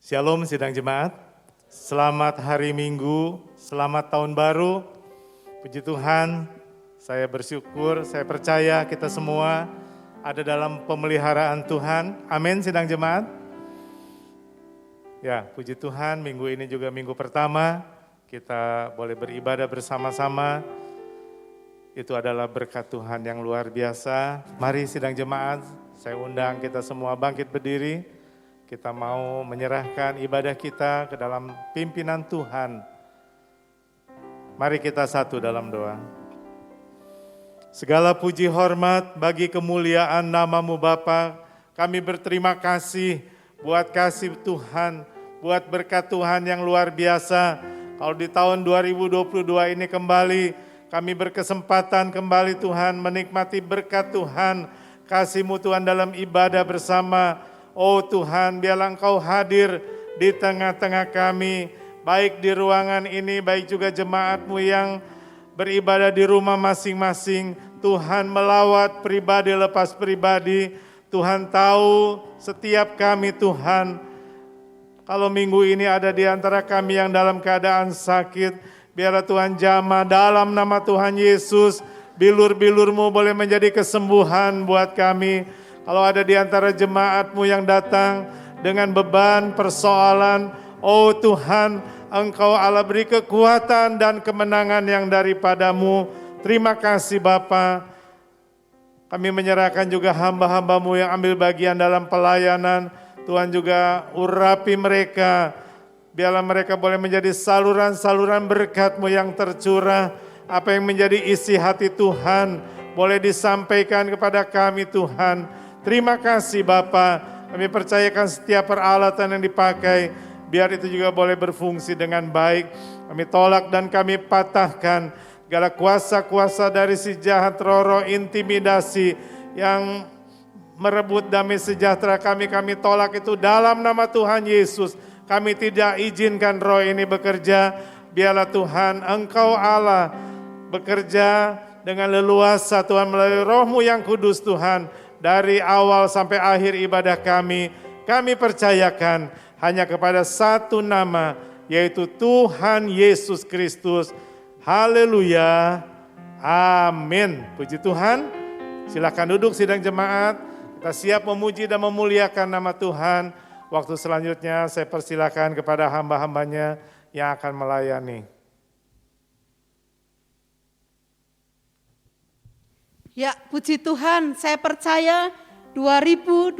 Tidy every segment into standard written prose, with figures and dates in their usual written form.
Shalom sidang jemaat, selamat hari Minggu, selamat tahun baru. Puji Tuhan, saya bersyukur, saya percaya kita semua ada dalam pemeliharaan Tuhan. Amin sidang jemaat. Ya, puji Tuhan, minggu ini juga minggu pertama, kita boleh beribadah bersama-sama. Itu adalah berkat Tuhan yang luar biasa. Mari sidang jemaat, saya undang kita semua bangkit berdiri. Kita mau menyerahkan ibadah kita ke dalam pimpinan Tuhan. Mari kita satu dalam doa. Segala puji hormat bagi kemuliaan nama-Mu Bapa. Kami berterima kasih buat kasih Tuhan, buat berkat Tuhan yang luar biasa. Kalau di tahun 2022 ini kembali, kami berkesempatan kembali Tuhan menikmati berkat Tuhan, kasih-Mu Tuhan dalam ibadah bersama. Oh Tuhan, biarlah Engkau hadir di tengah-tengah kami, baik di ruangan ini, baik juga jemaat-Mu yang beribadah di rumah masing-masing. Tuhan melawat pribadi lepas pribadi, Tuhan tahu setiap kami Tuhan. Kalau minggu ini ada di antara kami yang dalam keadaan sakit, biarlah Tuhan jamah dalam nama Tuhan Yesus, bilur-bilur-Mu boleh menjadi kesembuhan buat kami. Kalau ada di antara jemaat-Mu yang datang dengan beban, persoalan, oh Tuhan, Engkau Allah beri kekuatan dan kemenangan yang daripada-Mu. Terima kasih Bapa. Kami menyerahkan juga hamba-hamba-Mu yang ambil bagian dalam pelayanan. Tuhan juga urapi mereka. Biarlah mereka boleh menjadi saluran-saluran berkat-Mu yang tercurah. Apa yang menjadi isi hati Tuhan boleh disampaikan kepada kami Tuhan. Terima kasih Bapa. Kami percayakan setiap peralatan yang dipakai, biar itu juga boleh berfungsi dengan baik. Kami tolak dan kami patahkan segala kuasa-kuasa dari si jahat, roh-roh intimidasi yang merebut damai sejahtera kami tolak itu dalam nama Tuhan Yesus. Kami tidak izinkan roh ini bekerja. Biarlah Tuhan Engkau Allah bekerja dengan leluasa Tuhan melalui Roh-Mu yang kudus Tuhan. Dari awal sampai akhir ibadah kami percayakan hanya kepada satu nama, yaitu Tuhan Yesus Kristus. Haleluya, amin. Puji Tuhan, silakan duduk sidang jemaat. Kita siap memuji dan memuliakan nama Tuhan. Waktu selanjutnya saya persilakan kepada hamba-hambanya yang akan melayani. Ya, puji Tuhan, saya percaya 2021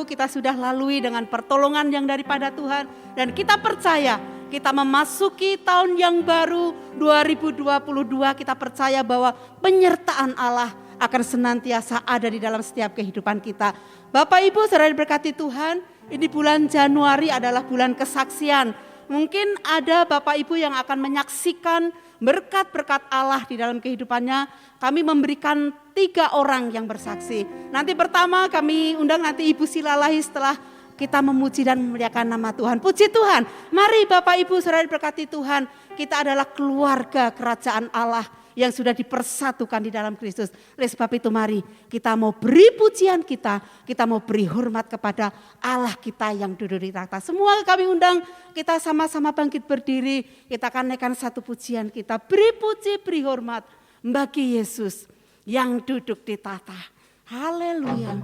kita sudah lalui dengan pertolongan yang daripada Tuhan. Dan kita percaya kita memasuki tahun yang baru 2022, kita percaya bahwa penyertaan Allah akan senantiasa ada di dalam setiap kehidupan kita. Bapak Ibu saudara diberkati Tuhan, ini bulan Januari adalah bulan kesaksian. Mungkin ada Bapak Ibu yang akan menyaksikan berkat-berkat Allah di dalam kehidupannya. Kami memberikan 3 orang yang bersaksi. Nanti pertama kami undang nanti Ibu Silalahi setelah kita memuji dan memuliakan nama Tuhan. Puji Tuhan, mari Bapak Ibu saudara diberkati Tuhan. Kita adalah keluarga kerajaan Allah yang sudah dipersatukan di dalam Kristus. Oleh sebab itu mari kita mau beri pujian kita mau beri hormat kepada Allah kita yang duduk di takhta. Semua kami undang, kita sama-sama bangkit berdiri, kita akan naikkan satu pujian kita. Beri puji, beri hormat bagi Yesus yang duduk di takhta. Haleluya.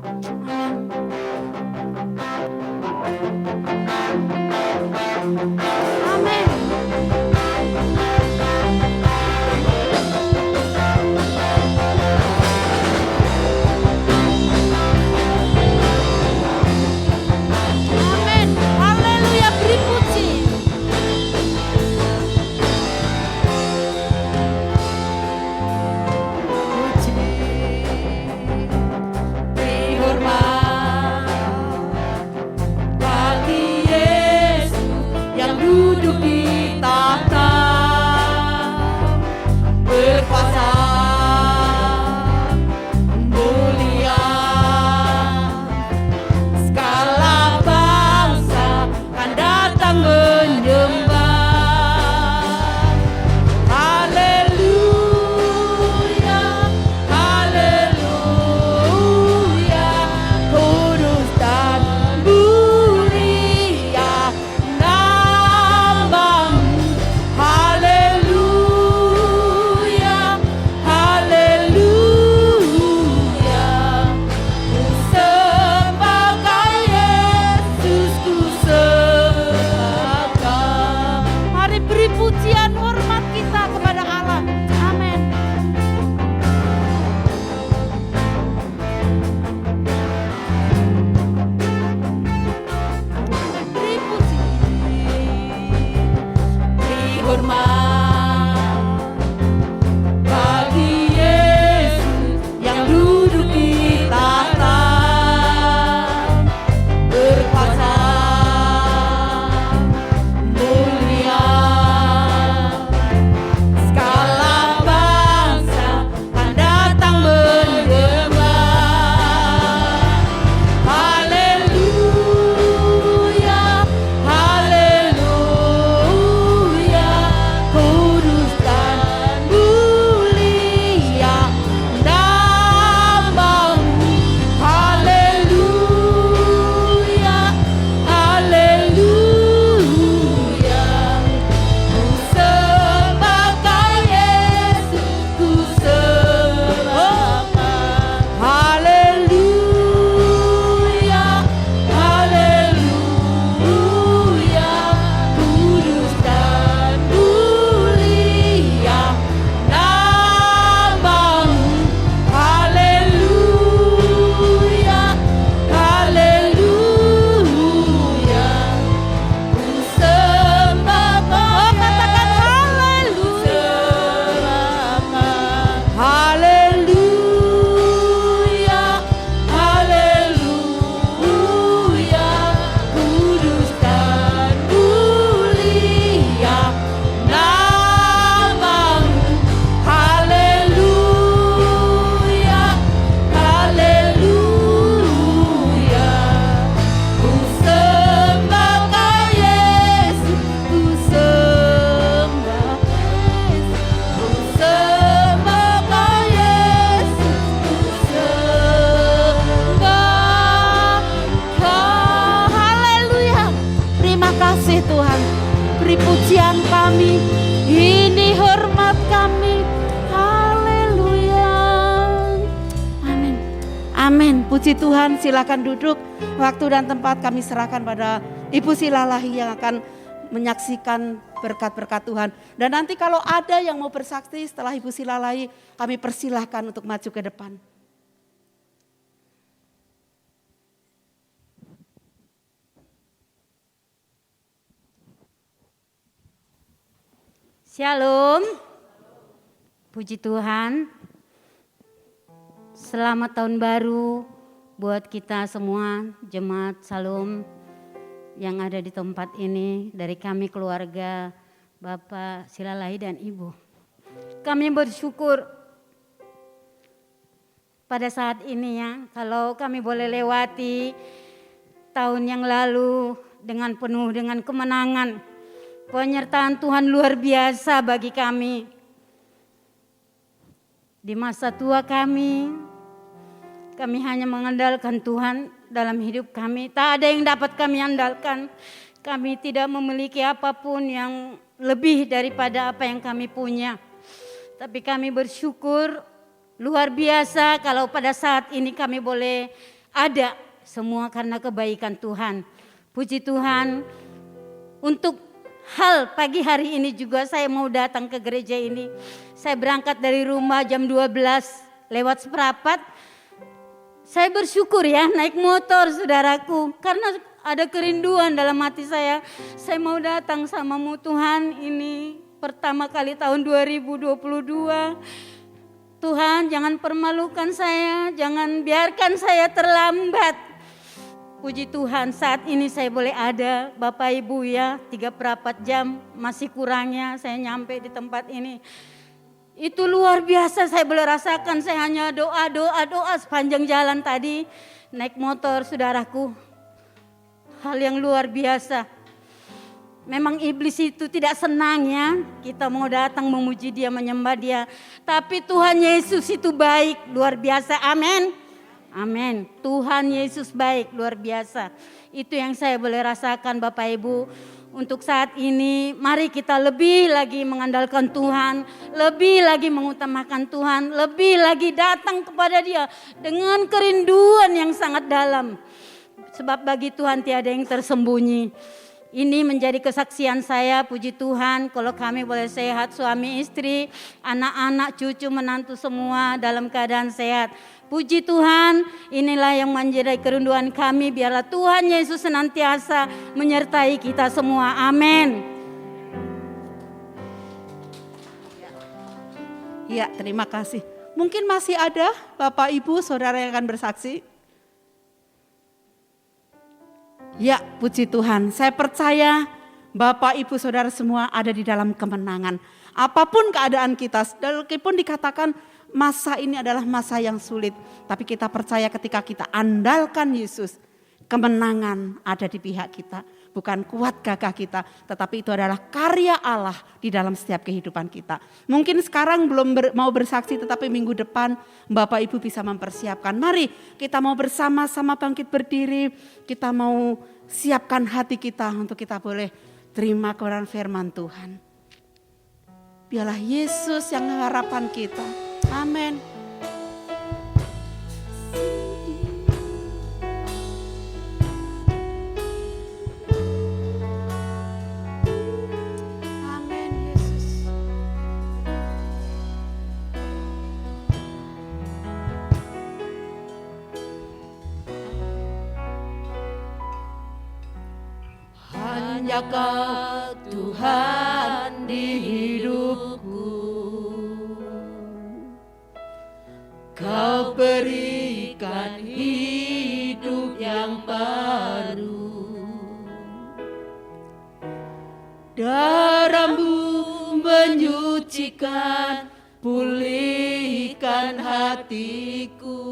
Amin. Yang Puji Tuhan, silakan duduk. Waktu dan tempat kami serahkan pada Ibu Silalahi yang akan menyaksikan berkat-berkat Tuhan. Dan nanti kalau ada yang mau bersaksi setelah Ibu Silalahi, kami persilahkan untuk maju ke depan. Shalom, puji Tuhan. Selamat tahun baru buat kita semua, jemaat Shalom yang ada di tempat ini, dari kami keluarga Bapak Silalahi dan Ibu. Kami bersyukur pada saat ini ya, kalau kami boleh lewati tahun yang lalu dengan penuh dengan kemenangan. Penyertaan Tuhan luar biasa bagi kami. Di masa tua kami hanya mengandalkan Tuhan dalam hidup kami. Tak ada yang dapat kami andalkan. Kami tidak memiliki apapun yang lebih daripada apa yang kami punya. Tapi kami bersyukur luar biasa kalau pada saat ini kami boleh ada semua karena kebaikan Tuhan. Puji Tuhan. Untuk hal pagi hari ini juga saya mau datang ke gereja ini. Saya berangkat dari rumah jam 12 lewat seperempat. Saya bersyukur ya naik motor saudaraku. Karena ada kerinduan dalam hati saya. Saya mau datang samamu Tuhan, ini pertama kali tahun 2022. Tuhan jangan permalukan saya, jangan biarkan saya terlambat. Puji Tuhan saat ini saya boleh ada Bapak Ibu ya, 3/4 jam masih kurangnya saya nyampe di tempat ini. Itu luar biasa saya boleh rasakan, saya hanya doa sepanjang jalan tadi naik motor saudaraku. Hal yang luar biasa. Memang iblis itu tidak senang ya, kita mau datang memuji dia, menyembah dia. Tapi Tuhan Yesus itu baik, luar biasa, amin. Amin. Tuhan Yesus baik, luar biasa. Itu yang saya boleh rasakan Bapak Ibu. Untuk saat ini mari kita lebih lagi mengandalkan Tuhan. Lebih lagi mengutamakan Tuhan. Lebih lagi datang kepada Dia dengan kerinduan yang sangat dalam. Sebab bagi Tuhan tiada yang tersembunyi. Ini menjadi kesaksian saya, puji Tuhan. Kalau kami boleh sehat, suami istri, anak-anak, cucu, menantu semua dalam keadaan sehat. Puji Tuhan, inilah yang menjadi kerinduan kami. Biarlah Tuhan Yesus senantiasa menyertai kita semua. Amin. Ya, terima kasih. Mungkin masih ada Bapak Ibu Saudara yang akan bersaksi. Ya, puji Tuhan. Saya percaya Bapak Ibu Saudara semua ada di dalam kemenangan. Apapun keadaan kita, meskipun dikatakan masa ini adalah masa yang sulit, tapi kita percaya ketika kita andalkan Yesus, kemenangan ada di pihak kita. Bukan kuat gagah kita, tetapi itu adalah karya Allah di dalam setiap kehidupan kita. Mungkin sekarang belum mau bersaksi, tetapi minggu depan Bapak Ibu bisa mempersiapkan. Mari kita mau bersama-sama bangkit berdiri, kita mau siapkan hati kita untuk kita boleh terima kebenaran firman Tuhan. Biarlah Yesus yang harapan kita. Amin. Amin Yesus. Hanya Kau Tuhan di hidupku. Kau berikan hidup yang baru. Darah-Mu menyucikan, pulihkan hatiku.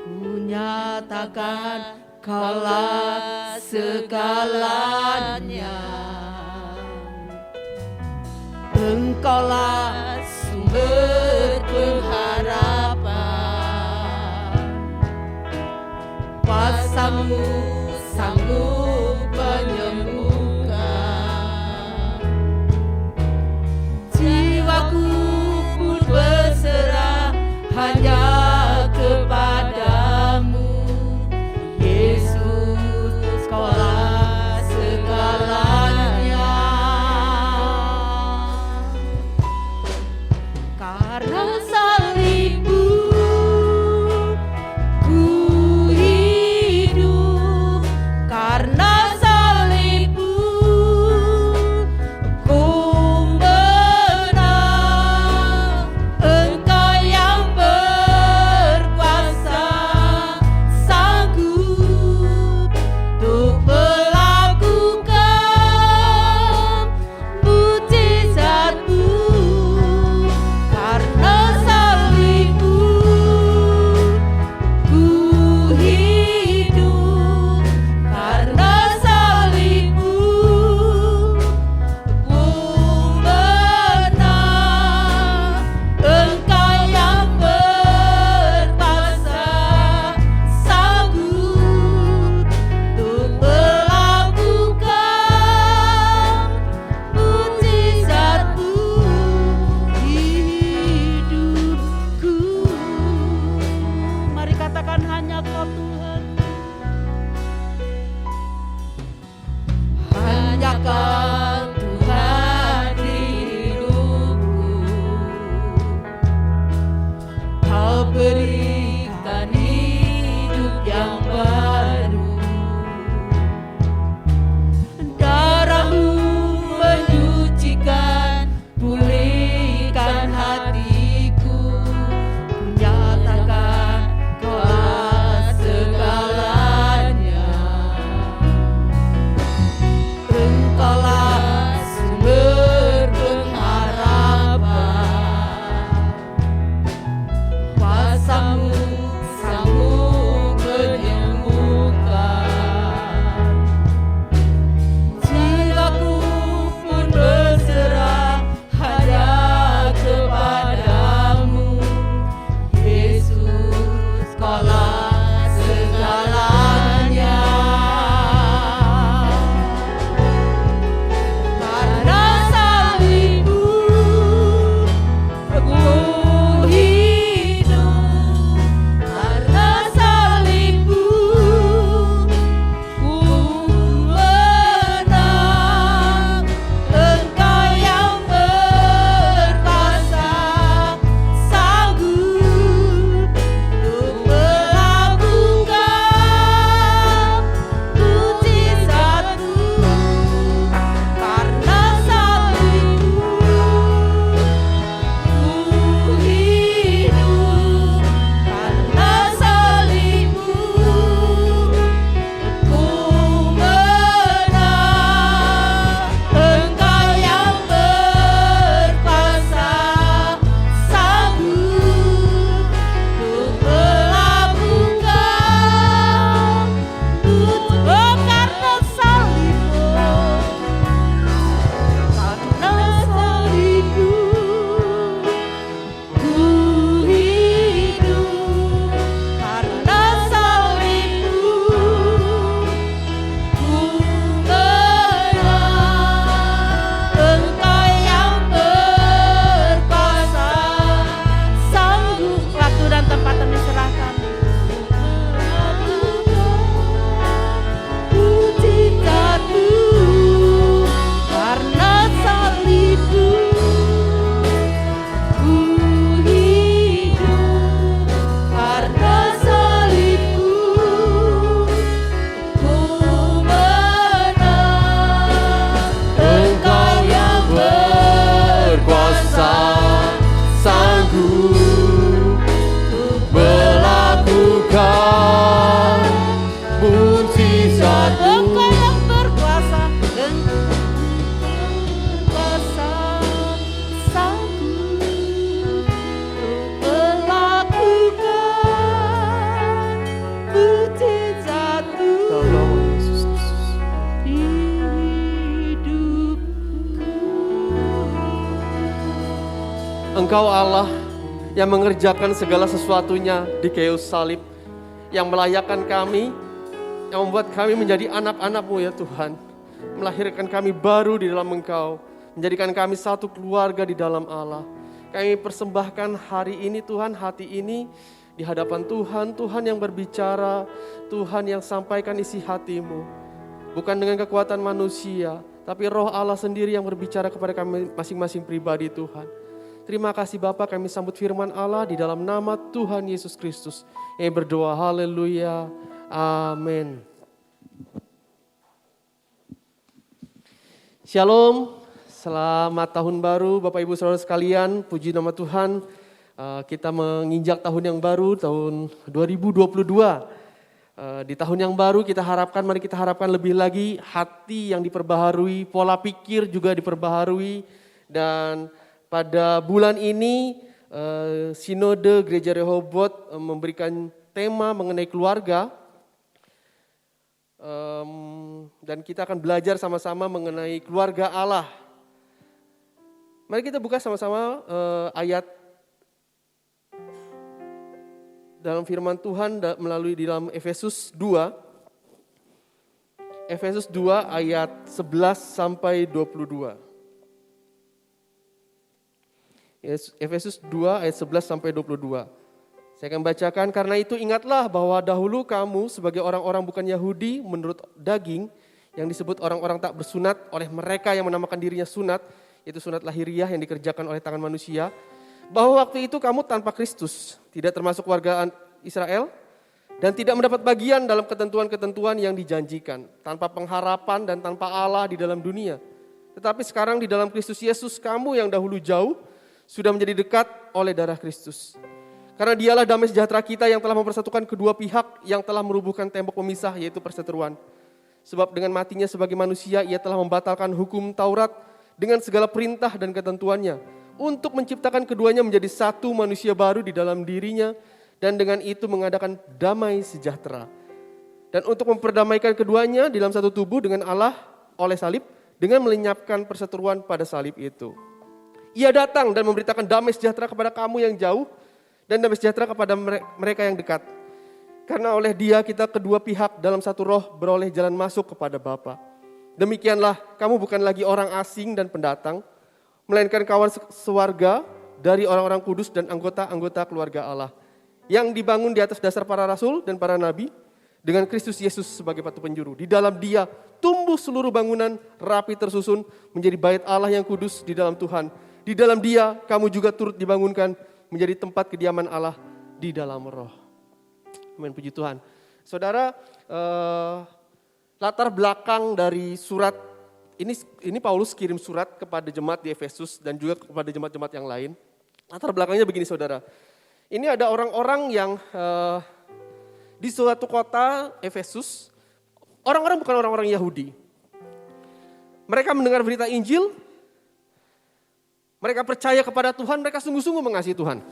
Ku nyatakan Kaulah segalanya. Engkaulah sumber pengharapan. Kuasa-Mu sanggup menyembuhkan. Jiwaku pun berserah hanya kepadamu. Engkau Allah yang mengerjakan segala sesuatunya di kayu salib, yang melayakkan kami, yang membuat kami menjadi anak-anak-Mu ya Tuhan. Melahirkan kami baru di dalam Engkau, menjadikan kami satu keluarga di dalam Allah. Kami persembahkan hari ini Tuhan, hati ini di hadapan Tuhan, Tuhan yang berbicara, Tuhan yang sampaikan isi hati-Mu. Bukan dengan kekuatan manusia, tapi Roh Allah sendiri yang berbicara kepada kami masing-masing pribadi Tuhan. Terima kasih Bapa, kami sambut firman Allah di dalam nama Tuhan Yesus Kristus. Yang berdoa, haleluya, amin. Shalom, selamat tahun baru Bapak Ibu Saudara sekalian, puji nama Tuhan. Kita menginjak tahun yang baru, tahun 2022. Di tahun yang baru mari kita harapkan lebih lagi hati yang diperbaharui, pola pikir juga diperbaharui. Dan pada bulan ini Sinode Gereja Rehoboth memberikan tema mengenai keluarga. Dan kita akan belajar sama-sama mengenai keluarga Allah. Mari kita buka sama-sama ayat dalam firman Tuhan melalui di dalam Efesus 2. Efesus 2 ayat 11 sampai 22. Efesus 2 ayat 11 sampai 22. Saya akan bacakan, karena itu ingatlah bahwa dahulu kamu sebagai orang-orang bukan Yahudi menurut daging, yang disebut orang-orang tak bersunat oleh mereka yang menamakan dirinya sunat, yaitu sunat lahiriah yang dikerjakan oleh tangan manusia, bahwa waktu itu kamu tanpa Kristus, tidak termasuk warga Israel, dan tidak mendapat bagian dalam ketentuan-ketentuan yang dijanjikan, tanpa pengharapan dan tanpa Allah di dalam dunia. Tetapi sekarang di dalam Kristus Yesus, kamu yang dahulu jauh, sudah menjadi dekat oleh darah Kristus. Karena dialah damai sejahtera kita yang telah mempersatukan kedua pihak, yang telah merubuhkan tembok pemisah, yaitu perseteruan. Sebab dengan matinya sebagai manusia, ia telah membatalkan hukum Taurat dengan segala perintah dan ketentuannya, untuk menciptakan keduanya menjadi satu manusia baru di dalam dirinya, dan dengan itu mengadakan damai sejahtera. Dan untuk memperdamaikan keduanya di dalam satu tubuh dengan Allah oleh salib, dengan melenyapkan perseteruan pada salib itu. Ia datang dan memberitakan damai sejahtera kepada kamu yang jauh, dan damai sejahtera kepada mereka yang dekat. Karena oleh Dia kita kedua pihak dalam satu roh beroleh jalan masuk kepada Bapa. Demikianlah kamu bukan lagi orang asing dan pendatang, melainkan kawan sewarga dari orang-orang kudus dan anggota-anggota keluarga Allah, yang dibangun di atas dasar para rasul dan para nabi, dengan Kristus Yesus sebagai batu penjuru. Di dalam Dia tumbuh seluruh bangunan rapi tersusun menjadi bait Allah yang kudus di dalam Tuhan. Di dalam Dia kamu juga turut dibangunkan menjadi tempat kediaman Allah di dalam roh. Amin, puji Tuhan. Saudara, latar belakang dari surat ini Paulus kirim surat kepada jemaat di Efesus dan juga kepada jemaat-jemaat yang lain. Latar belakangnya begini saudara. Ini ada orang-orang yang di suatu kota Efesus, orang-orang bukan orang-orang Yahudi. Mereka mendengar berita Injil, mereka percaya kepada Tuhan, mereka sungguh-sungguh mengasihi Tuhan.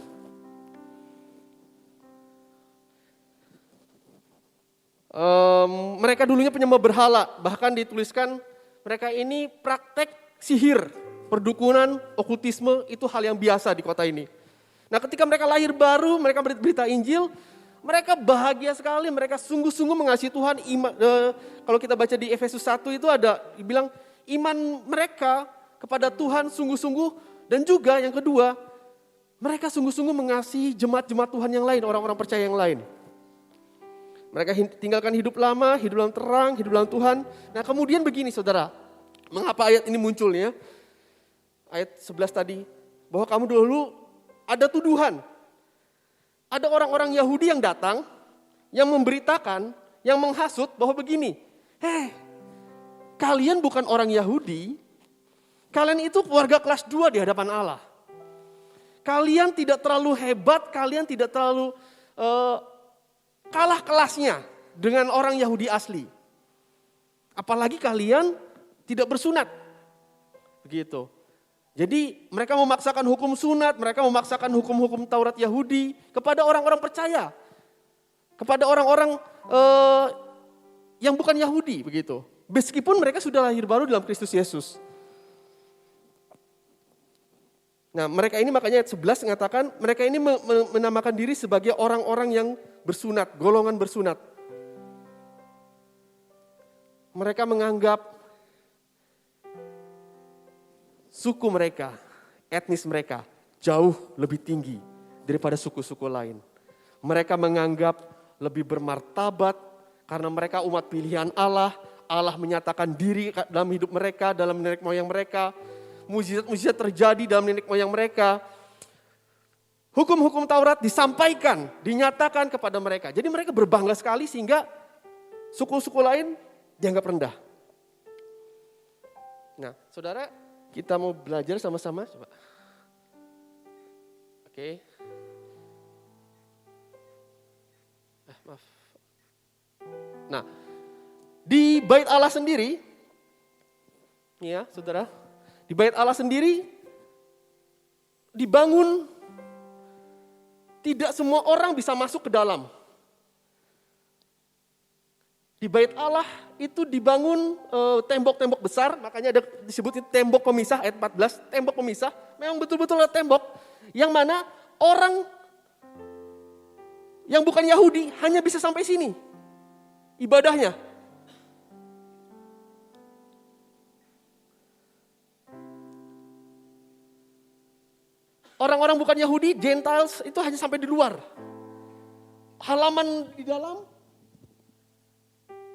Mereka dulunya penyembah berhala, bahkan dituliskan mereka ini praktek sihir, perdukunan, okultisme, itu hal yang biasa di kota ini. Nah ketika mereka lahir baru, mereka berita Injil, mereka bahagia sekali, mereka sungguh-sungguh mengasihi Tuhan. Kalau kita baca di Efesus 1 itu ada, dibilang iman mereka kepada Tuhan sungguh-sungguh. Dan juga yang kedua, mereka sungguh-sungguh mengasihi jemaat-jemaat Tuhan yang lain, orang-orang percaya yang lain. Mereka tinggalkan hidup lama, hidup dalam terang, hidup dalam Tuhan. Nah kemudian begini saudara, mengapa ayat ini munculnya? Ayat 11 tadi, bahwa kamu dulu ada tuduhan. Ada orang-orang Yahudi yang datang, yang memberitakan, yang menghasut bahwa begini, kalian bukan orang Yahudi, kalian itu keluarga kelas 2 di hadapan Allah. Kalian tidak terlalu hebat, kalian tidak terlalu kalah kelasnya dengan orang Yahudi asli. Apalagi kalian tidak bersunat. Begitu. Jadi mereka memaksakan hukum sunat, mereka memaksakan hukum-hukum Taurat Yahudi kepada orang-orang percaya. Kepada orang-orang yang bukan Yahudi begitu. Meskipun mereka sudah lahir baru dalam Kristus Yesus. Nah, mereka ini makanya ayat 11 mengatakan mereka ini menamakan diri sebagai orang-orang yang bersunat, golongan bersunat. Mereka menganggap suku mereka, etnis mereka jauh lebih tinggi daripada suku-suku lain. Mereka menganggap lebih bermartabat karena mereka umat pilihan Allah. Allah menyatakan diri dalam hidup mereka, dalam nenek moyang mereka. Mujizat-mujizat terjadi dalam nenek moyang mereka. Hukum-hukum Taurat disampaikan, dinyatakan kepada mereka. Jadi mereka berbangga sekali sehingga suku-suku lain dianggap rendah. Nah, saudara, kita mau belajar sama-sama. Coba. Oke. Maaf. Nah, di Bait Allah sendiri, ya saudara, di Bait Allah sendiri dibangun, tidak semua orang bisa masuk ke dalam. Di Bait Allah itu dibangun tembok-tembok besar, makanya ada disebutin tembok pemisah ayat 14, tembok pemisah, memang betul-betul ada tembok yang mana orang yang bukan Yahudi hanya bisa sampai sini ibadahnya. Orang-orang bukan Yahudi, Gentiles itu hanya sampai di luar. Halaman di dalam,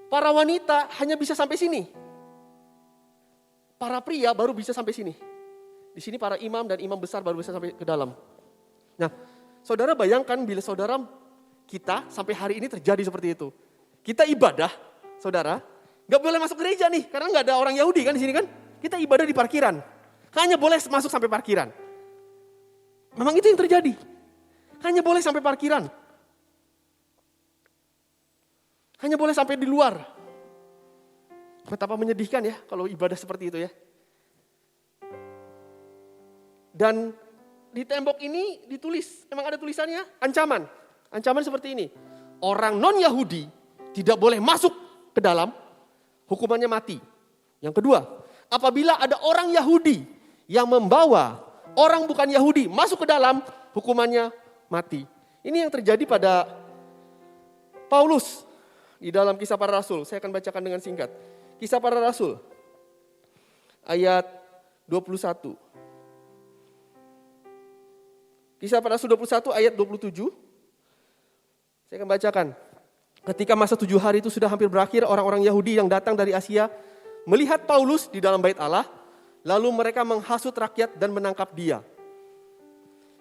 para wanita hanya bisa sampai sini. Para pria baru bisa sampai sini. Di sini para imam dan imam besar baru bisa sampai ke dalam. Nah, saudara bayangkan bila saudara kita sampai hari ini terjadi seperti itu. Kita ibadah, saudara, gak boleh masuk gereja nih, karena gak ada orang Yahudi kan di sini kan. Kita ibadah di parkiran, hanya boleh masuk sampai parkiran. Memang itu yang terjadi. Hanya boleh sampai parkiran. Hanya boleh sampai di luar. Betapa menyedihkan ya kalau ibadah seperti itu ya. Dan di tembok ini ditulis, memang ada tulisannya, ancaman. Ancaman seperti ini. Orang non-Yahudi tidak boleh masuk ke dalam, hukumannya mati. Yang kedua, apabila ada orang Yahudi yang membawa orang bukan Yahudi masuk ke dalam, hukumannya mati. Ini yang terjadi pada Paulus di dalam Kisah Para Rasul. Saya akan bacakan dengan singkat. Kisah Para Rasul ayat 21. Kisah Para Rasul 21 ayat 27. Saya akan bacakan. Ketika masa 7 hari itu sudah hampir berakhir, orang-orang Yahudi yang datang dari Asia melihat Paulus di dalam bait Allah. Lalu mereka menghasut rakyat dan menangkap dia.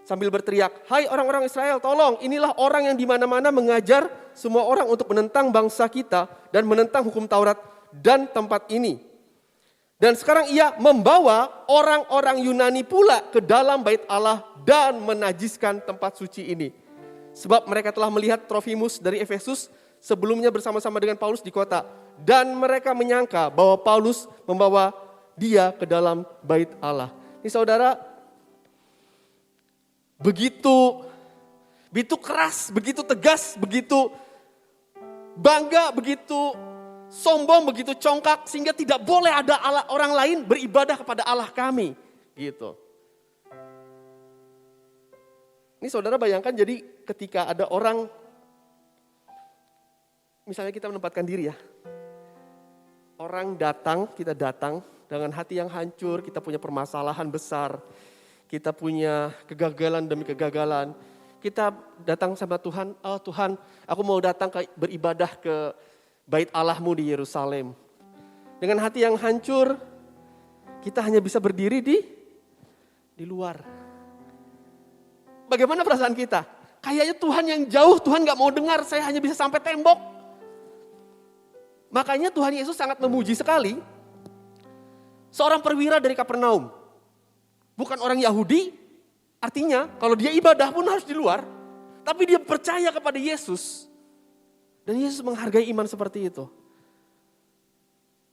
Sambil berteriak, hai orang-orang Israel, tolong, inilah orang yang di mana-mana mengajar semua orang untuk menentang bangsa kita dan menentang hukum Taurat dan tempat ini. Dan sekarang ia membawa orang-orang Yunani pula ke dalam bait Allah dan menajiskan tempat suci ini. Sebab mereka telah melihat Trofimus dari Efesus sebelumnya bersama-sama dengan Paulus di kota. Dan mereka menyangka bahwa Paulus membawa dia ke dalam bait Allah. Ini saudara, begitu keras, begitu tegas, begitu bangga, begitu sombong, begitu congkak, sehingga tidak boleh ada orang lain beribadah kepada Allah kami. Gitu. Ini saudara bayangkan, jadi ketika ada orang, misalnya kita menempatkan diri ya, orang datang, kita datang, dengan hati yang hancur, kita punya permasalahan besar, kita punya kegagalan demi kegagalan. Kita datang sama Tuhan, oh Tuhan, aku mau datang beribadah ke bait Allah-Mu di Yerusalem. Dengan hati yang hancur, kita hanya bisa berdiri di luar. Bagaimana perasaan kita? Kayaknya Tuhan yang jauh, Tuhan gak mau dengar, saya hanya bisa sampai tembok. Makanya Tuhan Yesus sangat memuji sekali seorang perwira dari Kapernaum. Bukan orang Yahudi, artinya kalau dia ibadah pun harus di luar. Tapi dia percaya kepada Yesus. Dan Yesus menghargai iman seperti itu.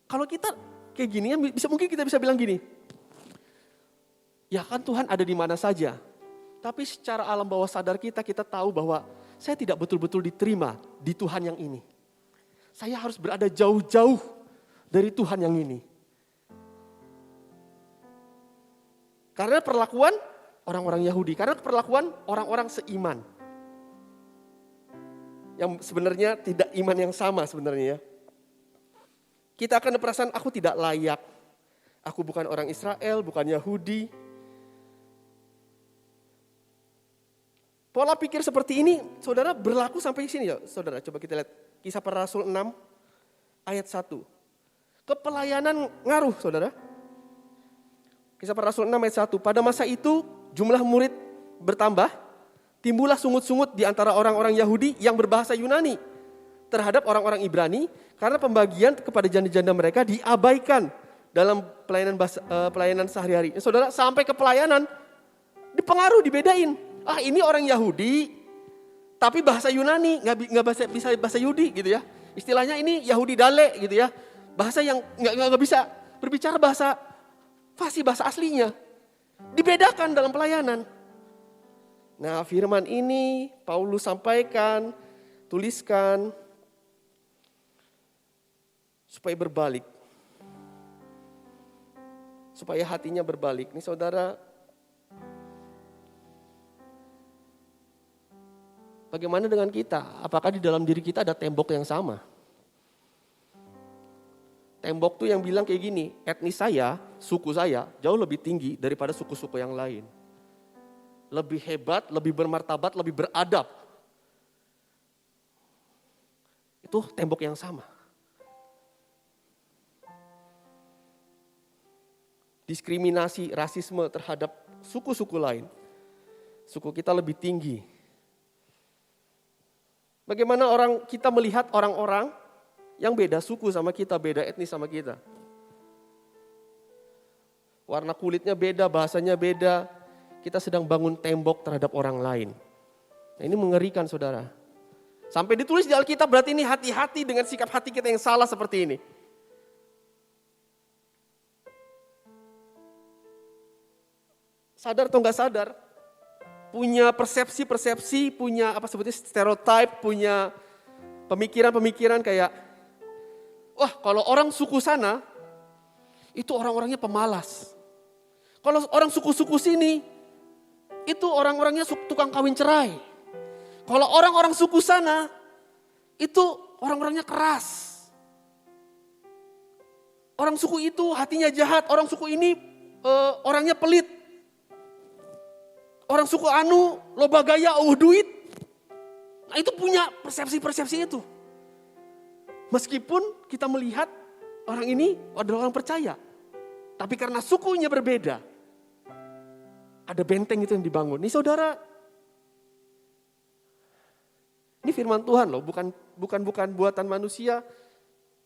Kalau kita kayak gini, mungkin kita bisa bilang gini. Ya kan Tuhan ada di mana saja. Tapi secara alam bawah sadar kita tahu bahwa saya tidak betul-betul diterima di Tuhan yang ini. Saya harus berada jauh-jauh dari Tuhan yang ini. Karena perlakuan orang-orang Yahudi. Karena perlakuan orang-orang seiman. Yang sebenarnya tidak iman yang sama sebenarnya ya. Kita akan ada perasaan aku tidak layak. Aku bukan orang Israel, bukan Yahudi. Pola pikir seperti ini, saudara, berlaku sampai sini ya. Saudara, coba kita lihat Kisah Para Rasul 6 ayat 1. Kepelayanan ngaruh, saudara. Kisah Para Rasul 6 ayat 1. Pada masa itu jumlah murid bertambah, timbullah sungut-sungut di antara orang-orang Yahudi yang berbahasa Yunani terhadap orang-orang Ibrani karena pembagian kepada janda-janda mereka diabaikan dalam pelayanan sehari-hari. Saudara, sampai ke pelayanan dipengaruh, dibedain. Ah, ini orang Yahudi tapi bahasa Yunani, nggak bisa bahasa Yahudi gitu ya. Istilahnya ini Yahudi Dale gitu ya. Bahasa yang nggak bisa berbicara bahasa fasih, bahasa aslinya. Dibedakan dalam pelayanan. Nah, firman ini Paulus sampaikan, tuliskan supaya berbalik. Supaya hatinya berbalik. Nih saudara, bagaimana dengan kita? Apakah di dalam diri kita ada tembok yang sama? Tembok tuh yang bilang kayak gini, etnis saya, suku saya jauh lebih tinggi daripada suku-suku yang lain. Lebih hebat, lebih bermartabat, lebih beradab. Itu tembok yang sama. Diskriminasi, rasisme terhadap suku-suku lain. Suku kita lebih tinggi. Bagaimana kita melihat orang-orang yang beda suku sama kita, beda etnis sama kita. Warna kulitnya beda, bahasanya beda. Kita sedang bangun tembok terhadap orang lain. Nah, ini mengerikan saudara. Sampai ditulis di Alkitab berarti ini hati-hati dengan sikap hati kita yang salah seperti ini. Sadar atau enggak sadar, punya persepsi-persepsi, punya apa sebutnya stereotype, punya pemikiran-pemikiran kayak, wah kalau orang suku sana, itu orang-orangnya pemalas. Kalau orang suku-suku sini, itu orang-orangnya tukang kawin cerai. Kalau orang-orang suku sana, itu orang-orangnya keras. Orang suku itu hatinya jahat, orang suku ini orangnya pelit. Orang suku anu, loba gaya, duit. Nah itu punya persepsi-persepsi itu. Meskipun kita melihat orang ini adalah orang percaya. Tapi karena sukunya berbeda. Ada benteng itu yang dibangun. Nih saudara, ini firman Tuhan loh, bukan buatan manusia.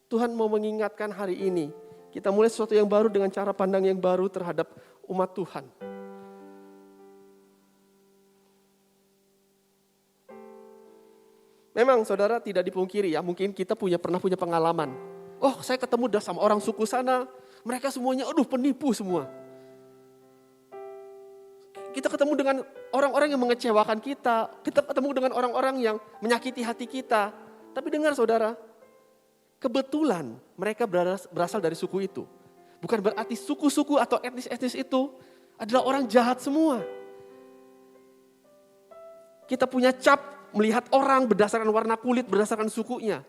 Tuhan mau mengingatkan hari ini. Kita mulai sesuatu yang baru dengan cara pandang yang baru terhadap umat Tuhan. Memang saudara tidak dipungkiri ya, mungkin kita pernah punya pengalaman. Oh saya ketemu sama orang suku sana, mereka semuanya penipu semua. Kita ketemu dengan orang-orang yang mengecewakan kita ketemu dengan orang-orang yang menyakiti hati kita. Tapi dengar saudara, kebetulan mereka berasal dari suku itu. Bukan berarti suku-suku atau etnis-etnis itu adalah orang jahat semua. Kita punya cap melihat orang berdasarkan warna kulit, berdasarkan sukunya.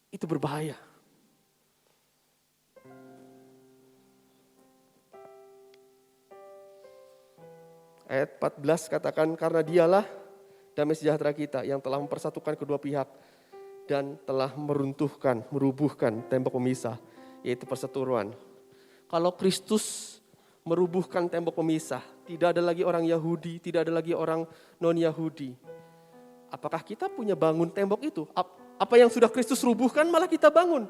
Itu berbahaya. Ayat 14 katakan, karena dialah damai sejahtera kita yang telah mempersatukan kedua pihak dan telah merubuhkan tembok pemisah, yaitu perseteruan. Kalau Kristus merubuhkan tembok pemisah, tidak ada lagi orang Yahudi, tidak ada lagi orang non-Yahudi. Apakah kita punya bangun tembok itu? Apa yang sudah Kristus rubuhkan malah kita bangun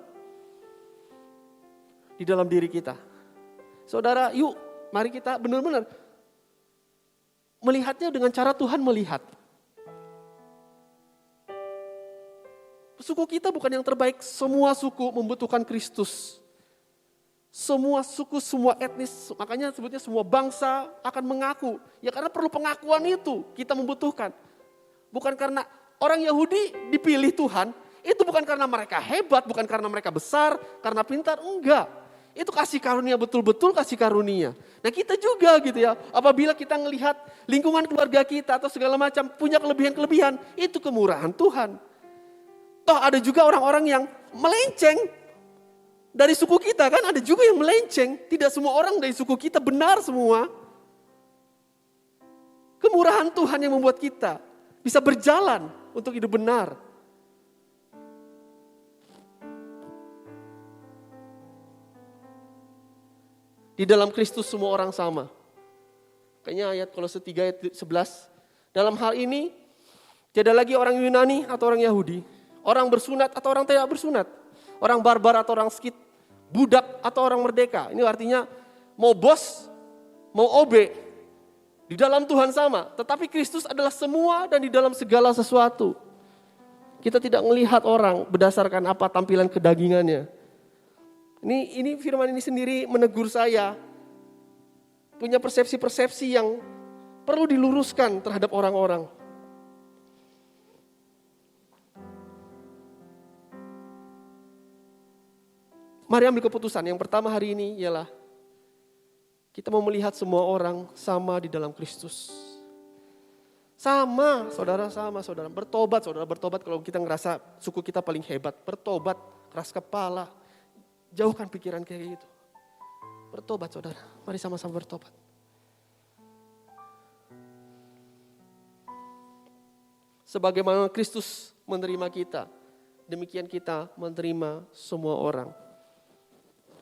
di dalam diri kita. Saudara, yuk mari kita benar-benar melihatnya dengan cara Tuhan melihat. Suku kita bukan yang terbaik, semua suku membutuhkan Kristus. Semua suku, semua etnis, makanya sebutnya semua bangsa akan mengaku. Ya karena perlu pengakuan itu kita membutuhkan. Bukan karena orang Yahudi dipilih Tuhan, itu bukan karena mereka hebat, bukan karena mereka besar, karena pintar, enggak. Itu kasih karunia, betul-betul kasih karunia. Nah kita juga gitu ya, apabila kita melihat lingkungan keluarga kita atau segala macam punya kelebihan-kelebihan, itu kemurahan Tuhan. Toh ada juga orang-orang yang melenceng dari suku kita kan, ada juga yang melenceng. Tidak semua orang dari suku kita benar semua. Kemurahan Tuhan yang membuat kita bisa berjalan untuk hidup benar. Di dalam Kristus semua orang sama. Kayaknya ayat Kolose 3 ayat 11. Dalam hal ini, tidak lagi orang Yunani atau orang Yahudi. Orang bersunat atau orang tidak bersunat. Orang barbar atau orang skit. Budak atau orang merdeka. Ini artinya mau bos, mau OB. Di dalam Tuhan sama. Tetapi Kristus adalah semua dan di dalam segala sesuatu. Kita tidak melihat orang berdasarkan apa tampilan kedagingannya. Ini firman ini sendiri menegur saya. Punya persepsi-persepsi yang perlu diluruskan terhadap orang-orang. Mari ambil keputusan. Yang pertama hari ini ialah kita mau melihat semua orang sama di dalam Kristus. Sama, saudara. Bertobat, saudara. Bertobat kalau kita ngerasa suku kita paling hebat. Bertobat, keras kepala. Jauhkan pikiran kayak gitu. Bertobat saudara, mari sama-sama bertobat. Sebagaimana Kristus menerima kita, demikian kita menerima semua orang.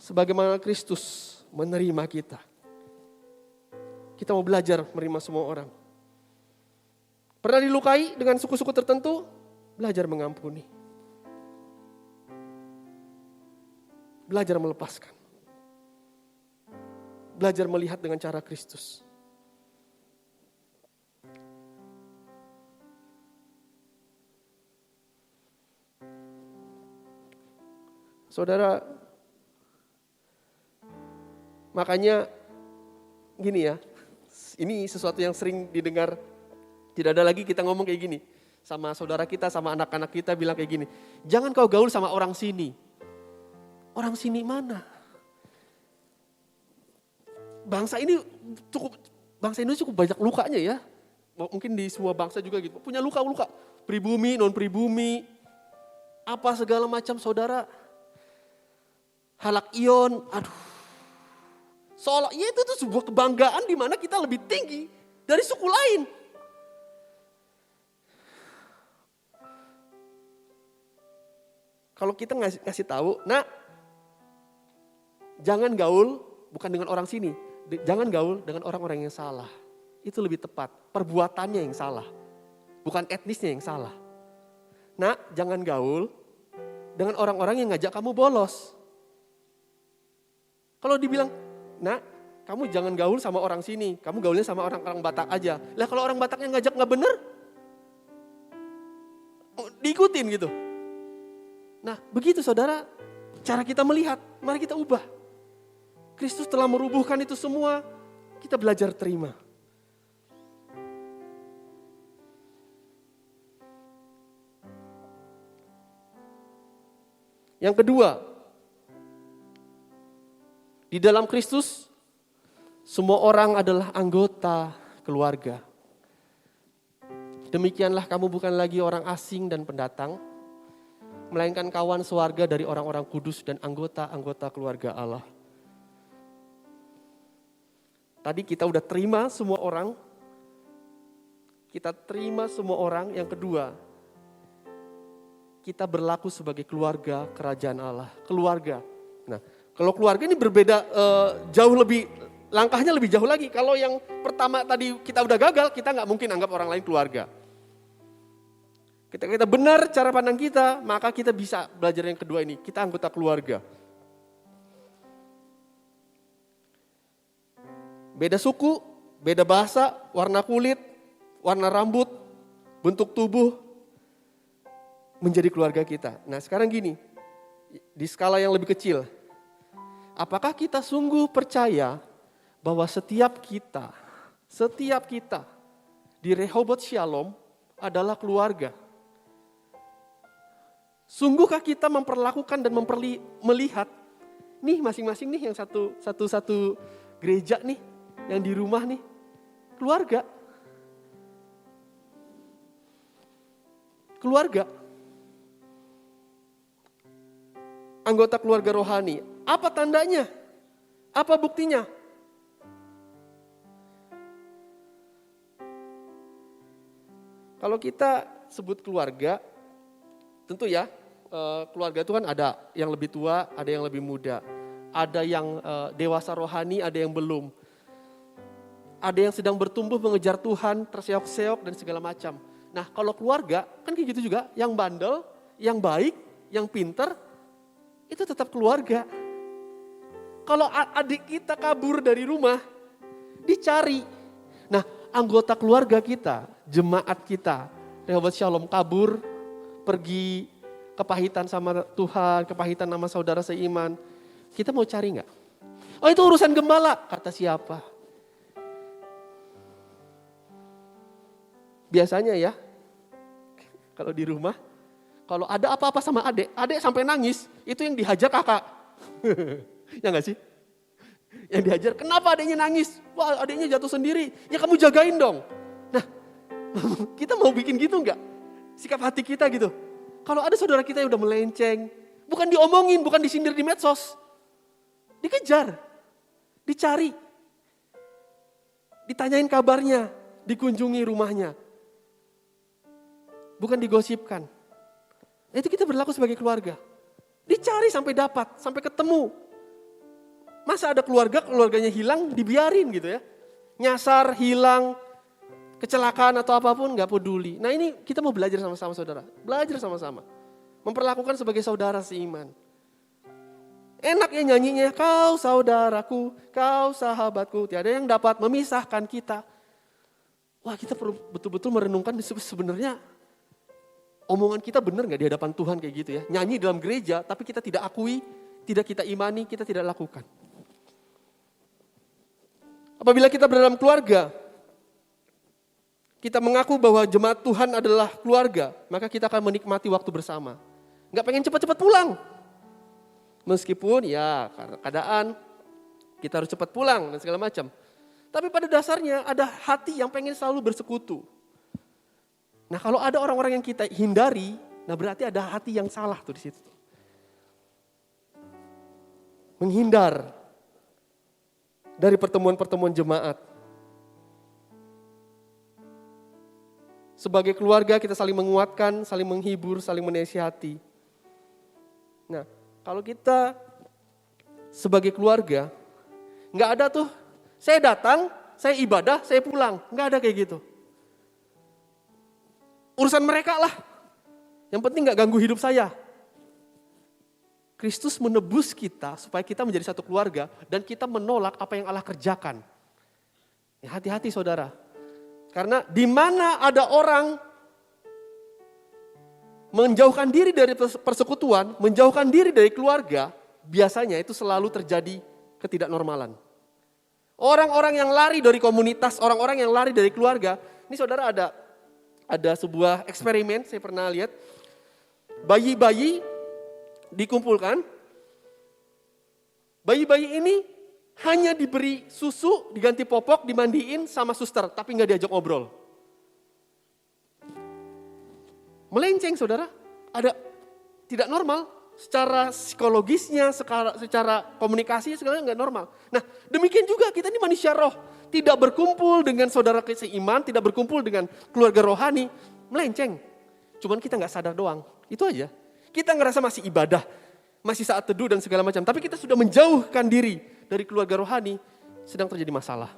Sebagaimana Kristus menerima kita. Kita mau belajar menerima semua orang. Pernah dilukai dengan suku-suku tertentu? Belajar mengampuni. Belajar melepaskan. Belajar melihat dengan cara Kristus. Saudara, makanya gini ya, ini sesuatu yang sering didengar, tidak ada lagi kita ngomong kayak gini. Sama saudara kita, sama anak-anak kita bilang kayak gini, jangan kau gaul sama orang sini. Orang sini mana? Bangsa ini cukup banyak lukanya ya. Mungkin di semua bangsa juga gitu. Punya luka-luka. Pribumi, non pribumi. Apa segala macam saudara. Halak ion, aduh. Seolah ya itu tuh sebuah kebanggaan di mana kita lebih tinggi dari suku lain. Kalau kita ngasih tahu, nah jangan gaul bukan dengan orang sini. Jangan gaul dengan orang-orang yang salah. Itu lebih tepat. Perbuatannya yang salah. Bukan etnisnya yang salah. Nah, jangan gaul dengan orang-orang yang ngajak kamu bolos. Kalau dibilang, nah kamu jangan gaul sama orang sini. Kamu gaulnya sama orang-orang Batak aja. Lah kalau orang Bataknya ngajak gak bener, diikutin gitu. Nah begitu saudara, cara kita melihat, mari kita ubah. Kristus telah merubuhkan itu semua, kita belajar terima. Yang kedua, di dalam Kristus, semua orang adalah anggota keluarga. Demikianlah kamu bukan lagi orang asing dan pendatang, melainkan kawan sewarga dari orang-orang kudus dan anggota-anggota keluarga Allah. Tadi kita udah terima semua orang. Kita terima semua orang. Yang kedua, kita berlaku sebagai keluarga kerajaan Allah. Keluarga. Nah, kalau keluarga ini berbeda jauh lebih, langkahnya lebih jauh lagi. Kalau yang pertama tadi kita udah gagal, kita nggak mungkin anggap orang lain keluarga. Kita benar cara pandang kita, maka kita bisa belajar yang kedua ini. Kita anggota keluarga. Beda suku, beda bahasa, warna kulit, warna rambut, bentuk tubuh, menjadi keluarga kita. Nah sekarang gini, di skala yang lebih kecil, apakah kita sungguh percaya bahwa setiap kita di Rehoboth Shalom adalah keluarga? Sungguhkah kita memperlakukan dan melihat nih masing-masing nih yang satu gereja nih, yang di rumah nih, keluarga. Keluarga. Anggota keluarga rohani. Apa tandanya? Apa buktinya? Kalau kita sebut keluarga, tentu ya, keluarga itu kan ada yang lebih tua, ada yang lebih muda. Ada yang dewasa rohani, ada yang belum. Ada yang sedang bertumbuh mengejar Tuhan, terseok-seok dan segala macam. Nah kalau keluarga kan kayak gitu juga, yang bandel, yang baik, yang pinter, itu tetap keluarga. Kalau adik kita kabur dari rumah, dicari. Nah anggota keluarga kita, jemaat kita, Rehoboth Shalom kabur, pergi kepahitan sama Tuhan, kepahitan sama saudara seiman. Kita mau cari gak? Oh itu urusan gembala, kata siapa? Biasanya ya, kalau di rumah, kalau ada apa-apa sama adik sampai nangis, itu yang dihajar kakak. Ya gak sih? Yang dihajar, kenapa adiknya nangis? Wah adiknya jatuh sendiri, ya kamu jagain dong. Nah, kita mau bikin gitu gak? Sikap hati kita gitu. Kalau ada saudara kita yang udah melenceng, bukan diomongin, bukan disindir di medsos. Dikejar, dicari, ditanyain kabarnya, dikunjungi rumahnya. Bukan digosipkan. Itu kita berlaku sebagai keluarga. Dicari sampai dapat, sampai ketemu. Masa ada keluarganya hilang, dibiarin gitu ya. Nyasar, hilang, kecelakaan atau apapun gak peduli. Nah ini kita mau belajar sama-sama saudara. Belajar sama-sama. Memperlakukan sebagai saudara seiman. Enak ya nyanyinya, kau saudaraku, kau sahabatku. Tiada yang dapat memisahkan kita. Wah kita perlu betul-betul merenungkan sebenarnya omongan kita benar gak di hadapan Tuhan kayak gitu ya. Nyanyi dalam gereja tapi kita tidak akui, tidak kita imani, kita tidak lakukan. Apabila kita berada dalam keluarga, kita mengaku bahwa jemaat Tuhan adalah keluarga, maka kita akan menikmati waktu bersama. Gak pengen cepat-cepat pulang. Meskipun ya karena keadaan kita harus cepat pulang dan segala macam. Tapi pada dasarnya ada hati yang pengen selalu bersekutu. Nah kalau ada orang-orang yang kita hindari, nah berarti ada hati yang salah tuh di situ. Menghindar dari pertemuan-pertemuan jemaat. Sebagai keluarga kita saling menguatkan, saling menghibur, saling menasihati. Nah kalau kita sebagai keluarga, nggak ada tuh, saya datang, saya ibadah, saya pulang. Nggak ada kayak gitu. Urusan mereka lah. Yang penting gak ganggu hidup saya. Kristus menebus kita supaya kita menjadi satu keluarga dan kita menolak apa yang Allah kerjakan. Ya, hati-hati saudara. Karena di mana ada orang menjauhkan diri dari persekutuan, menjauhkan diri dari keluarga, biasanya itu selalu terjadi ketidaknormalan. Orang-orang yang lari dari komunitas, orang-orang yang lari dari keluarga, ini saudara ada sebuah eksperimen, saya pernah lihat. Bayi-bayi dikumpulkan. Bayi-bayi ini hanya diberi susu, diganti popok, dimandiin sama suster, tapi gak diajak ngobrol. Melenceng saudara, ada tidak normal. Secara psikologisnya, secara komunikasi segalanya gak normal. Nah demikian juga kita ini manusia roh. Tidak berkumpul dengan saudara seiman, tidak berkumpul dengan keluarga rohani, melenceng. Cuman kita gak sadar doang, itu aja. Kita ngerasa masih ibadah, masih saat teduh dan segala macam. Tapi kita sudah menjauhkan diri dari keluarga rohani, sedang terjadi masalah.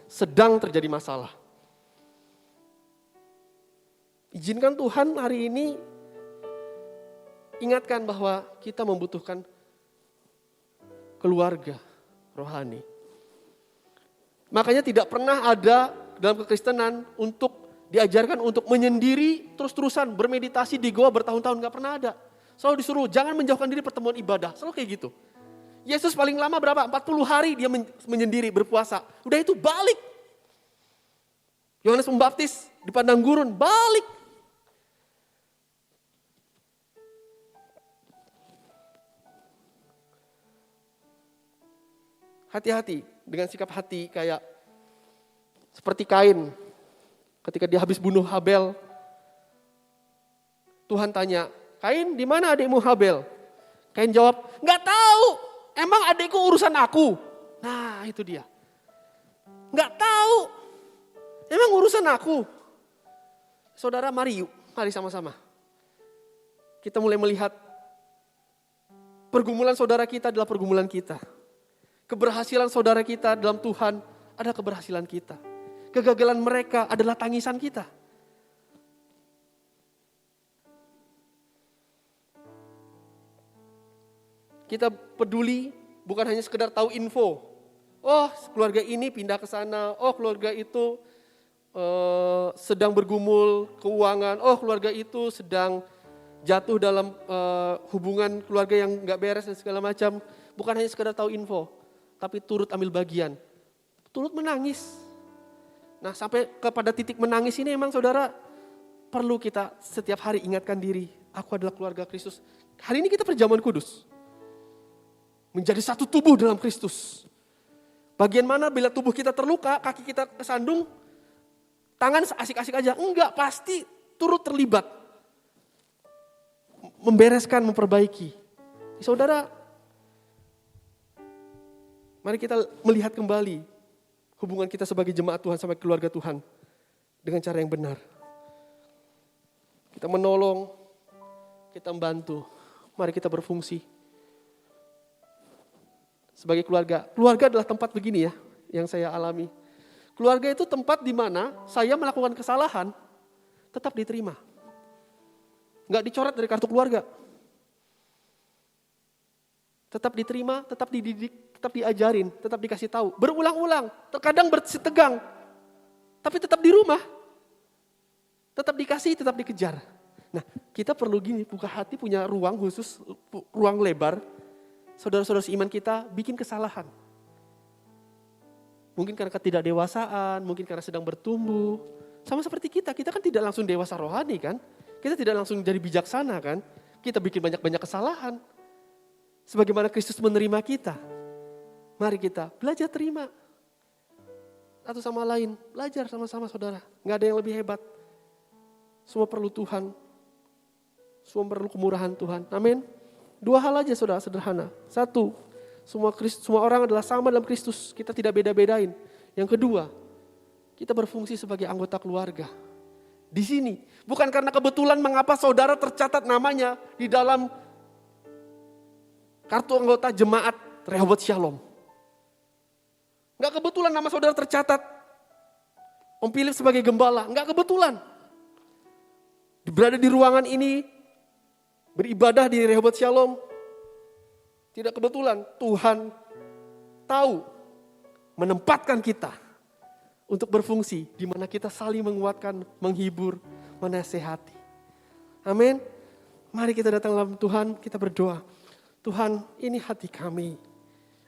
Sedang terjadi masalah. Izinkan Tuhan hari ini ingatkan bahwa kita membutuhkan keluarga rohani. Makanya tidak pernah ada dalam kekristenan untuk diajarkan untuk menyendiri terus-terusan bermeditasi di goa bertahun-tahun, gak pernah ada. Selalu disuruh jangan menjauhkan diri pertemuan ibadah, selalu kayak gitu. Yesus paling lama berapa? 40 hari dia menyendiri berpuasa. Udah itu balik. Yohanes Pembaptis di padang gurun balik. Hati-hati dengan sikap hati kayak seperti Kain. Ketika dia habis bunuh Habel, Tuhan tanya, Kain, di mana adikmu Habel? Kain jawab, nggak tahu. Emang adikku urusan aku? Nah, itu dia. Nggak tahu. Emang urusan aku? Saudara, mari sama-sama. Kita mulai melihat pergumulan saudara kita adalah pergumulan kita. Keberhasilan saudara kita dalam Tuhan adalah keberhasilan kita. Kegagalan mereka adalah tangisan kita. Kita peduli bukan hanya sekedar tahu info. Oh, keluarga ini pindah ke sana. Oh, keluarga itu sedang bergumul keuangan. Oh, keluarga itu sedang jatuh dalam hubungan keluarga yang gak beres dan segala macam. Bukan hanya sekedar tahu info, tapi turut ambil bagian. Turut menangis. Nah, sampai kepada titik menangis ini emang saudara perlu kita setiap hari ingatkan diri. Aku adalah keluarga Kristus. Hari ini kita perjamuan kudus. Menjadi satu tubuh dalam Kristus. Bagian mana bila tubuh kita terluka, kaki kita kesandung, tangan asik-asik aja. Enggak, pasti turut terlibat. Membereskan, memperbaiki. Saudara, mari kita melihat kembali hubungan kita sebagai jemaat Tuhan sama keluarga Tuhan dengan cara yang benar. Kita menolong, kita membantu. Mari kita berfungsi. Sebagai keluarga. Keluarga adalah tempat begini ya, yang saya alami. Keluarga itu tempat di mana saya melakukan kesalahan, tetap diterima. Enggak dicoret dari kartu keluarga. Tetap diterima, tetap dididik, tetap diajarin, tetap dikasih tahu. Berulang-ulang, terkadang bersitegang. Tapi tetap di rumah. Tetap dikasih, tetap dikejar. Nah, kita perlu gini, buka hati, punya ruang khusus, ruang lebar. Saudara-saudara seiman kita bikin kesalahan. Mungkin karena ketidakdewasaan, mungkin karena sedang bertumbuh. Sama seperti kita kan tidak langsung dewasa rohani kan. Kita tidak langsung jadi bijaksana kan. Kita bikin banyak-banyak kesalahan. Sebagaimana Kristus menerima kita. Mari kita belajar terima. Satu sama lain, belajar sama-sama saudara. Gak ada yang lebih hebat. Semua perlu Tuhan. Semua perlu kemurahan Tuhan. Amin. 2 hal aja saudara, sederhana. 1, semua orang adalah sama dalam Kristus. Kita tidak beda-bedain. Yang kedua, kita berfungsi sebagai anggota keluarga. Di sini, bukan karena kebetulan mengapa saudara tercatat namanya di dalam kartu anggota jemaat Rehoboth Shalom. Enggak kebetulan nama saudara tercatat Om Philip sebagai gembala. Enggak kebetulan. Berada di ruangan ini, beribadah di Rehoboth Shalom. Tidak kebetulan, Tuhan tahu menempatkan kita untuk berfungsi di mana kita saling menguatkan, menghibur, menasehati. Amin. Mari kita datang dalam Tuhan, kita berdoa. Tuhan, ini hati kami.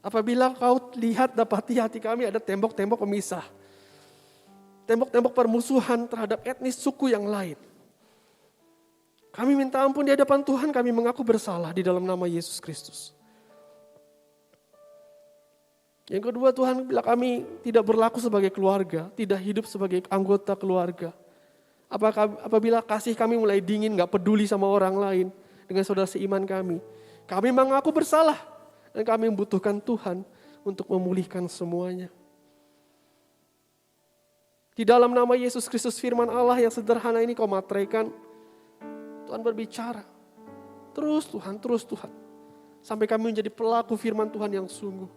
Apabila kau lihat dapati hati kami ada tembok-tembok pemisah. Tembok-tembok permusuhan terhadap etnis suku yang lain. Kami minta ampun di hadapan Tuhan, kami mengaku bersalah di dalam nama Yesus Kristus. Yang kedua Tuhan, bila kami tidak berlaku sebagai keluarga, tidak hidup sebagai anggota keluarga. Apabila kasih kami mulai dingin, gak peduli sama orang lain, dengan saudara seiman kami. Kami mengaku bersalah, dan kami membutuhkan Tuhan untuk memulihkan semuanya. Di dalam nama Yesus Kristus firman Allah yang sederhana ini kau materaikan, Tuhan berbicara, terus Tuhan, sampai kami menjadi pelaku firman Tuhan yang sungguh.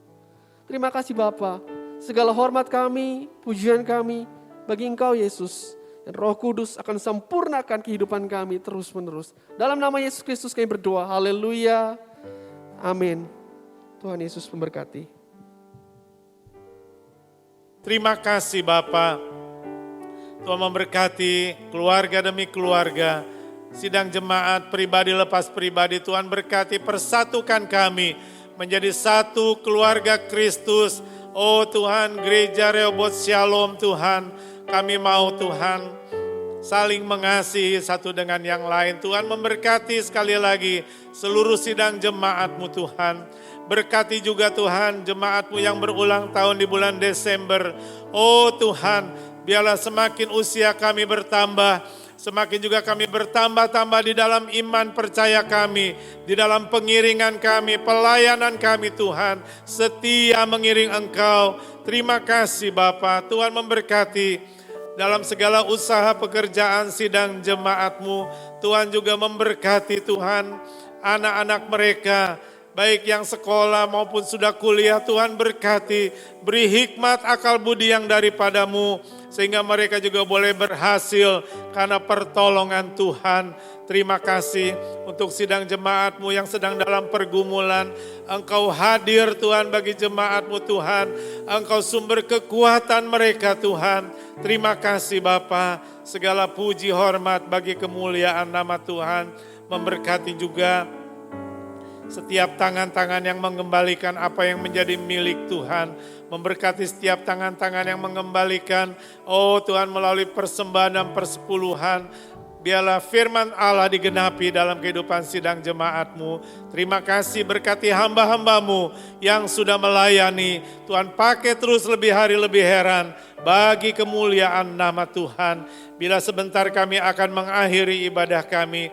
Terima kasih Bapa, segala hormat kami, pujian kami, bagi Engkau Yesus, dan Roh Kudus akan sempurnakan kehidupan kami terus menerus. Dalam nama Yesus Kristus kami berdoa, haleluya, amin. Tuhan Yesus memberkati. Terima kasih Bapa. Tuhan memberkati keluarga demi keluarga. Sidang jemaat pribadi lepas pribadi, Tuhan berkati, persatukan kami menjadi satu keluarga Kristus. Oh Tuhan, gereja Rehoboth Shalom Tuhan, kami mau Tuhan saling mengasihi satu dengan yang lain. Tuhan memberkati sekali lagi seluruh sidang jemaat-Mu Tuhan. Berkati juga Tuhan jemaat-Mu yang berulang tahun di bulan Desember. Oh Tuhan, biarlah semakin usia kami bertambah, semakin juga kami bertambah-tambah di dalam iman percaya kami, di dalam pengiringan kami, pelayanan kami Tuhan, setia mengiring Engkau. Terima kasih Bapa, Tuhan memberkati dalam segala usaha pekerjaan sidang jemaat-Mu. Tuhan juga memberkati Tuhan anak-anak mereka, baik yang sekolah maupun sudah kuliah. Tuhan berkati, beri hikmat akal budi yang daripada-Mu, sehingga mereka juga boleh berhasil karena pertolongan Tuhan. Terima kasih untuk sidang jemaat-Mu yang sedang dalam pergumulan. Engkau hadir Tuhan bagi jemaat-Mu Tuhan. Engkau sumber kekuatan mereka Tuhan. Terima kasih Bapa, segala puji hormat bagi kemuliaan nama Tuhan. Memberkati juga setiap tangan-tangan yang mengembalikan apa yang menjadi milik Tuhan. Memberkati setiap tangan-tangan yang mengembalikan, oh Tuhan, melalui persembahan dan persepuluhan. Biarlah firman Allah digenapi dalam kehidupan sidang jemaat-Mu. Terima kasih, berkati hamba-hamba-Mu yang sudah melayani. Tuhan, pakai terus lebih hari lebih heran bagi kemuliaan nama Tuhan. Bila sebentar kami akan mengakhiri ibadah kami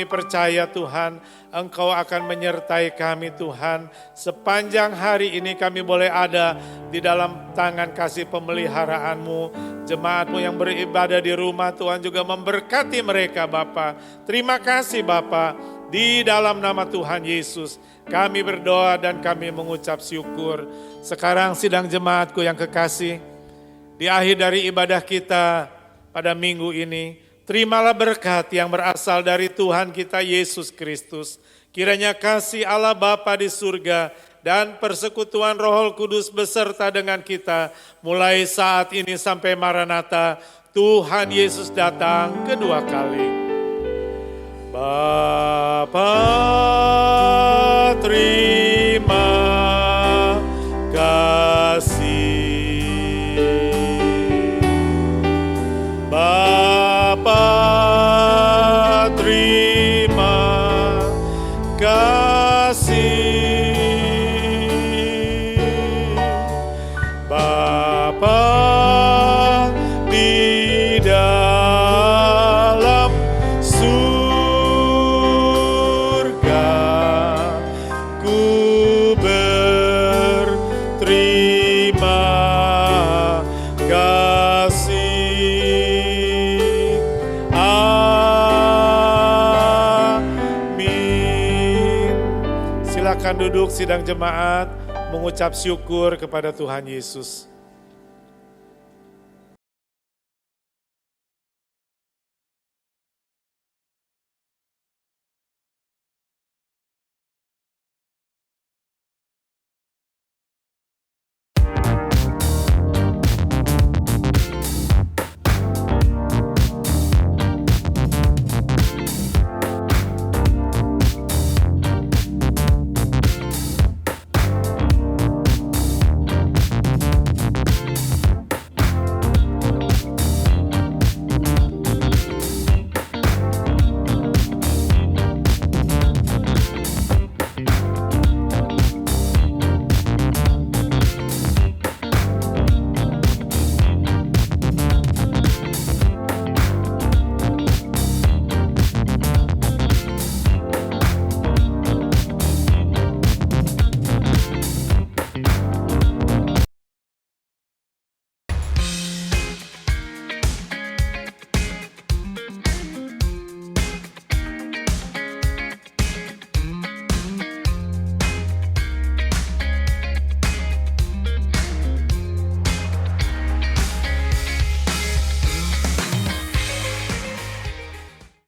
percaya Tuhan, Engkau akan menyertai kami Tuhan. Sepanjang hari ini kami boleh ada di dalam tangan kasih pemeliharaan-Mu. Jemaat-Mu yang beribadah di rumah, Tuhan juga memberkati mereka Bapa. Terima kasih Bapa, di dalam nama Tuhan Yesus kami berdoa dan kami mengucap syukur. Sekarang sidang jemaatku yang kekasih, di akhir dari ibadah kita pada minggu ini, terimalah berkat yang berasal dari Tuhan kita Yesus Kristus. Kiranya kasih Allah Bapa di surga dan persekutuan Roh Kudus beserta dengan kita mulai saat ini sampai Maranatha, Tuhan Yesus datang kedua kali. Bapa, terima kasih. Bapa, terima kasih. Bapa di dalam surga, ku berterima kasih. Silakan duduk sidang jemaat, mengucap syukur kepada Tuhan Yesus.